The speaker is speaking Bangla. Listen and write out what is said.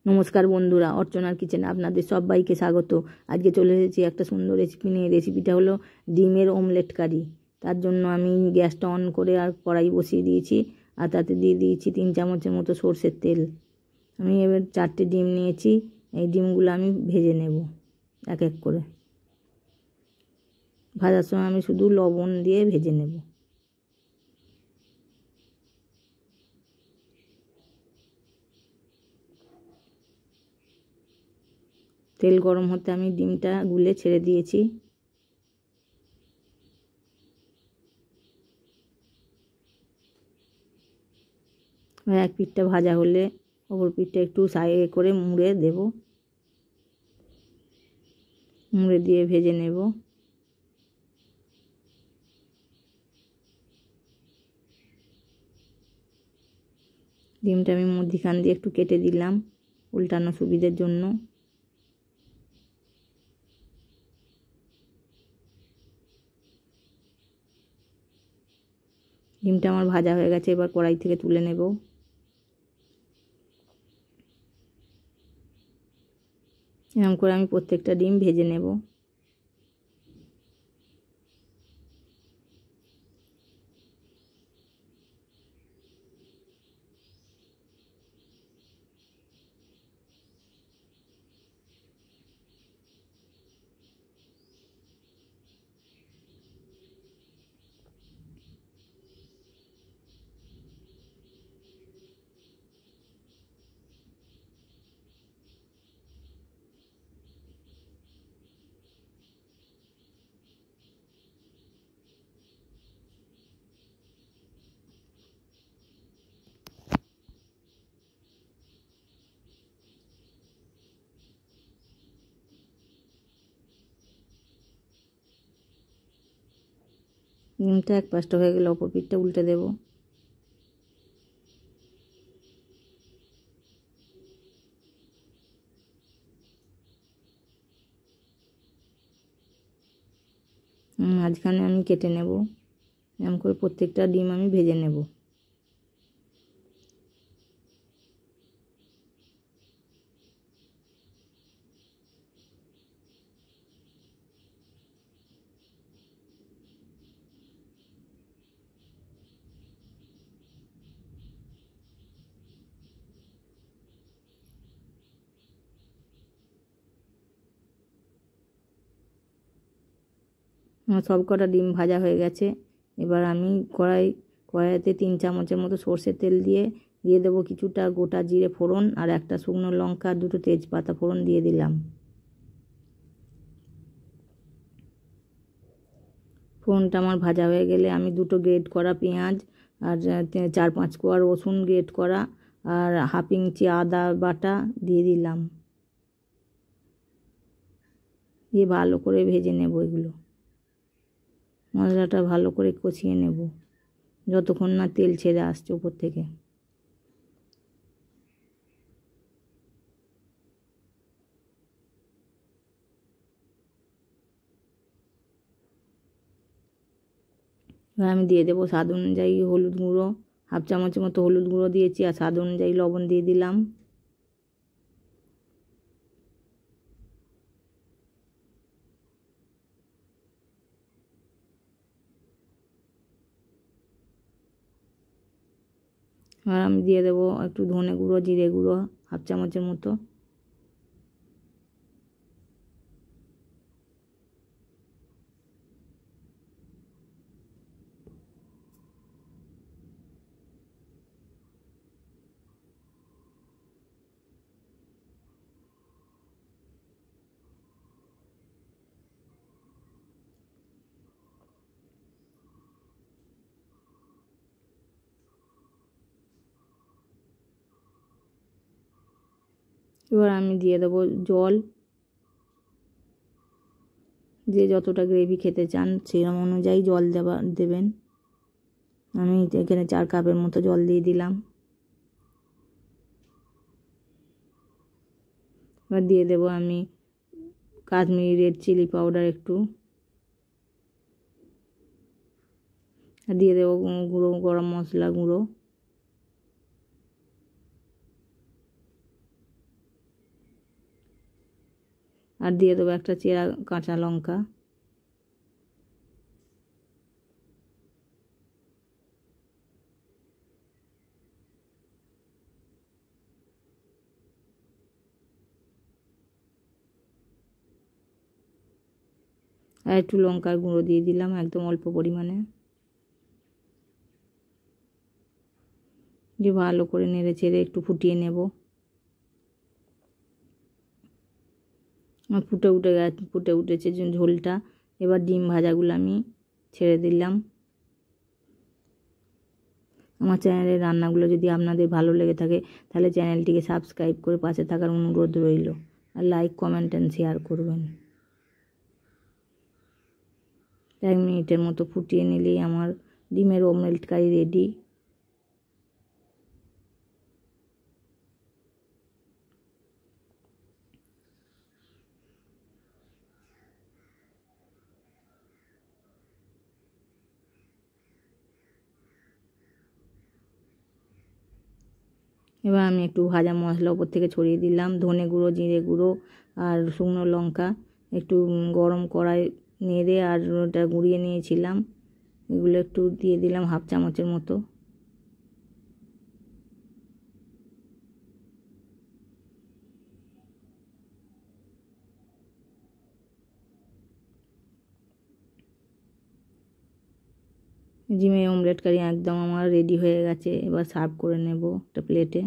নমস্কার বন্ধুরা, অর্চনার কিচেনে আপনাদের সবাইকে স্বাগত। আজকে চলে এসেছি একটা সুন্দর রেসিপি নিয়ে। রেসিপিটা হলো ডিমের অমলেট কারি। তার জন্য আমি গ্যাসটা অন করে আর কড়াই বসিয়ে দিয়েছি, আর তাতে দিয়ে দিয়েছি 3 চামচের মতো সর্ষের তেল। আমি এবার 4টে ডিম নিয়েছি। এই ডিমগুলো আমি ভেজে নেব এক এক করে। ভাজার সময় আমি শুধু লবণ দিয়ে ভেজে নেব। তেল গরম হতে আমি ডিমটা গুলে ছেড়ে দিয়েছি। এক পিঠটা ভাজা হলে অপর পিঠটা একটু সাইডে করে মুড়ে দেব, মুড়ে দিয়ে ভেজে নেব। ডিমটা আমি মধ্যিখান দিয়ে একটু কেটে দিলাম উল্টানো সুবিধার জন্য। ডিমটা আমার ভাজা হয়ে গেছে, এবার কড়াই থেকে তুলে নেব। এরকম করে আমি প্রত্যেকটা ডিম ভেজে নেব। ডিমটা এক পাশটা হয়ে গেলে অপর পিঠটা উল্টে দেব। মাঝখানে আমি কেটে নেব। এরকম করে প্রত্যেকটা ডিম আমি ভেজে নেব। আমার সব কটা ডিম ভাজা হয়ে গেছে। এবার আমি কড়াইতে 3 চামচের মতো সর্ষের তেল দিয়ে দেবো কিছুটা গোটা জিরে ফোড়ন, আর একটা শুকনো লঙ্কা, 2টো তেজপাতা ফোড়ন দিয়ে দিলাম। ফোড়নটা আমার ভাজা হয়ে গেলে আমি 2টো গ্রেট করা পেঁয়াজ, আর 4-5 কোয়া রসুন গ্রেট করা, আর হাফ ইঞ্চি আদা বাটা দিয়ে দিলাম। দিয়ে ভালো করে ভেজে নেব। এগুলো মশলাটা ভালো করে কষিয়ে নেব যতক্ষণ না তেল ছেড়ে আসছে উপর থেকে। এবার আমি দিয়ে দেবো স্বাদ অনুযায়ী হলুদ গুঁড়ো, হাফ চামচের মতো হলুদ গুঁড়ো দিয়েছি, আর স্বাদ অনুযায়ী লবণ দিয়ে দিলাম। আর আমি দিয়ে দেবো একটু ধনে গুঁড়ো, জিরে গুঁড়ো হাফ চামচের মতো। এবার আমি দিয়ে দেবো জল। যে যতটা গ্রেভি খেতে চান সেরকম অনুযায়ী জল দেবেন। আমি এখানে 4 কাপের মতো জল দিয়ে দিলাম। এবার দিয়ে দেবো আমি কাশ্মীরি রেড চিলি পাউডার একটু, আর দিয়ে দেবো গুঁড়ো গরম মশলা গুঁড়ো। আর দিয়ে দেবো একটা চেরা কাঁচা লঙ্কা। আর একটু লঙ্কার গুঁড়ো দিয়ে দিলাম একদম অল্প পরিমাণে, দিয়ে ভালো করে নেড়ে চেড়ে একটু ফুটিয়ে নেব। ফুটে উঠেছে ঝোলটা। এবার ডিম ভাজাগুলো আমি ছেড়ে দিলাম। আমার চ্যানেলের রান্নাগুলো যদি আপনাদের ভালো লেগে থাকে তাহলে চ্যানেলটিকে সাবস্ক্রাইব করে পাশে থাকার অনুরোধ রইল, আর লাইক কমেন্ট অ্যান্ড শেয়ার করবেন। 1 মিনিটের মতো ফুটিয়ে নিলেই আমার ডিমের অমলেট কারি রেডি। এবার আমি একটু ভাজা মশলা ওপর থেকে ছড়িয়ে দিলাম, ধনে গুঁড়ো, জিরে গুঁড়ো আর শুকনো লঙ্কা। একটু গরম কড়াই নেড়ে আর ওটা গুঁড়িয়ে নিয়েছিলাম, এগুলো একটু দিয়ে দিলাম 1/2 চামচের মতো। ডিমের অমলেট কারি একদম আমার রেডি হয়ে গেছে। এবার সার্ভ করে নেব একটা প্লেটে।